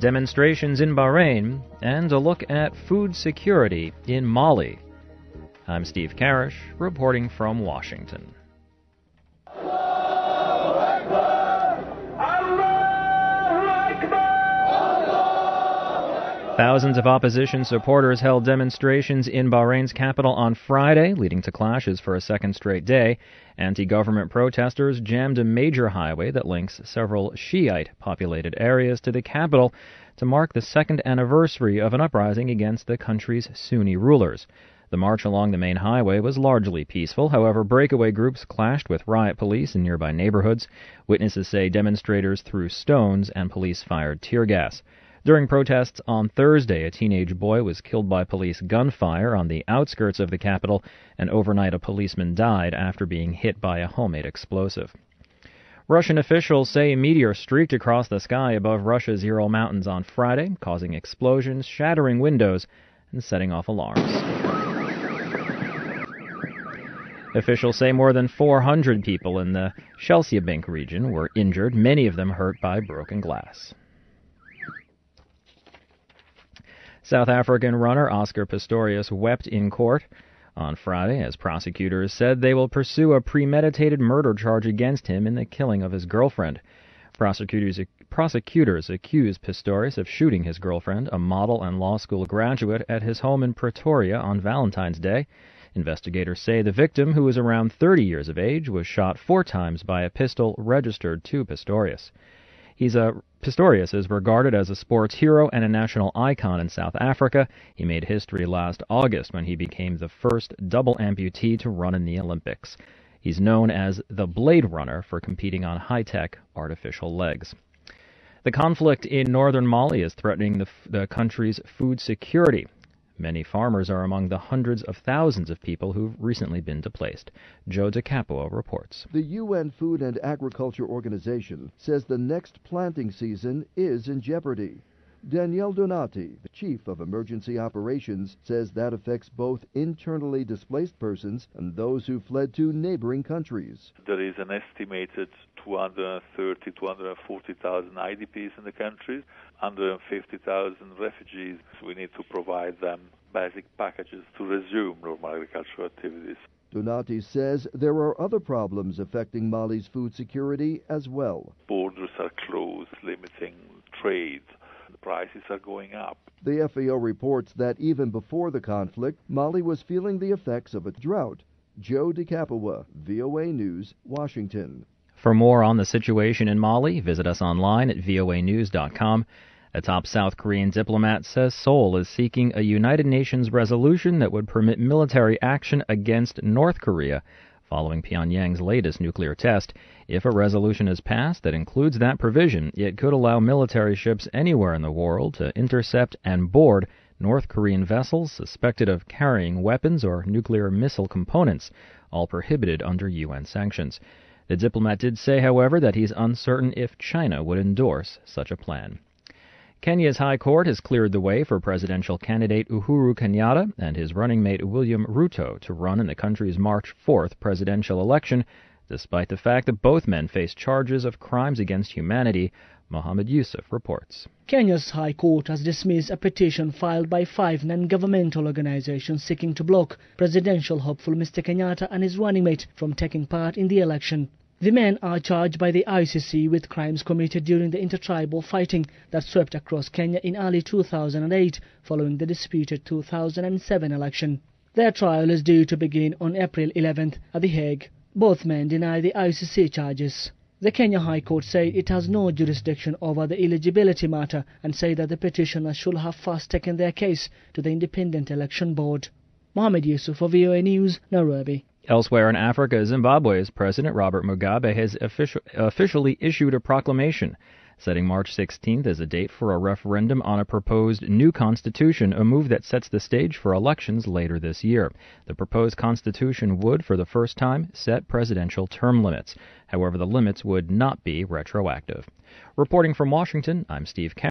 demonstrations in Bahrain, and a look at food security in Mali. I'm Steve Karesh, reporting from Washington. Thousands of opposition supporters held demonstrations in Bahrain's capital on Friday, leading to clashes for a second straight day. Anti-government protesters jammed a major highway that links several Shiite-populated areas to the capital to mark the second anniversary of an uprising against the country's Sunni rulers. The march along the main highway was largely peaceful. However, breakaway groups clashed with riot police in nearby neighborhoods. Witnesses say demonstrators threw stones and police fired tear gas. During protests on Thursday, a teenage boy was killed by police gunfire on the outskirts of the capital, and overnight a policeman died after being hit by a homemade explosive. Russian officials say a meteor streaked across the sky above Russia's Ural Mountains on Friday, causing explosions, shattering windows, and setting off alarms. Officials say more than 400 people in the Chelyabinsk region were injured, many of them hurt by broken glass. South African runner Oscar Pistorius wept in court on Friday as prosecutors said they will pursue a premeditated murder charge against him in the killing of his girlfriend. Prosecutors accused Pistorius of shooting his girlfriend, a model and law school graduate, at his home in Pretoria on Valentine's Day. Investigators say the victim, who was around 30 years of age, was shot 4 times by a pistol registered to Pistorius. Pistorius is regarded as a sports hero and a national icon in South Africa. He made history last August when he became the first double amputee to run in the Olympics. He's known as the Blade Runner for competing on high-tech artificial legs. The conflict in northern Mali is threatening the country's food security. Many farmers are among the hundreds of thousands of people who've recently been displaced. Joe DiCapua reports. The UN Food and Agriculture Organization says the next planting season is in jeopardy. Danielle Donati, the chief of emergency operations, says that affects both internally displaced persons and those who fled to neighboring countries. There is an estimated 230,000 to 240,000 IDPs in the country, 150,000 refugees. We need to provide them basic packages to resume normal agricultural activities. Donati says there are other problems affecting Mali's food security as well. Borders are closed, limiting trade. The prices are going up. The FAO reports that even before the conflict, Mali was feeling the effects of a drought. Joe DiCapua, VOA News, Washington. For more on the situation in Mali, visit us online at voanews.com. A top South Korean diplomat says Seoul is seeking a United Nations resolution that would permit military action against North Korea following Pyongyang's latest nuclear test. If a resolution is passed that includes that provision, it could allow military ships anywhere in the world to intercept and board North Korean vessels suspected of carrying weapons or nuclear missile components, all prohibited under UN sanctions. The diplomat did say, however, that he's uncertain if China would endorse such a plan. Kenya's High Court has cleared the way for presidential candidate Uhuru Kenyatta and his running mate William Ruto to run in the country's March 4th presidential election, despite the fact that both men face charges of crimes against humanity. Mohammed Yusuf reports. Kenya's High Court has dismissed a petition filed by 5 non-governmental organizations seeking to block presidential hopeful Mr. Kenyatta and his running mate from taking part in the election. The men are charged by the ICC with crimes committed during the intertribal fighting that swept across Kenya in early 2008 following the disputed 2007 election. Their trial is due to begin on April 11th at The Hague. Both men deny the ICC charges. The Kenya High Court said it has no jurisdiction over the eligibility matter and say that the petitioners should have first taken their case to the Independent Election Board. Mohammed Yusuf for VOA News, Nairobi. Elsewhere in Africa, Zimbabwe's President Robert Mugabe has officially issued a proclamation setting March 16th as a date for a referendum on a proposed new constitution, a move that sets the stage for elections later this year. The proposed constitution would, for the first time, set presidential term limits. However, the limits would not be retroactive. Reporting from Washington, I'm Steve Karesh.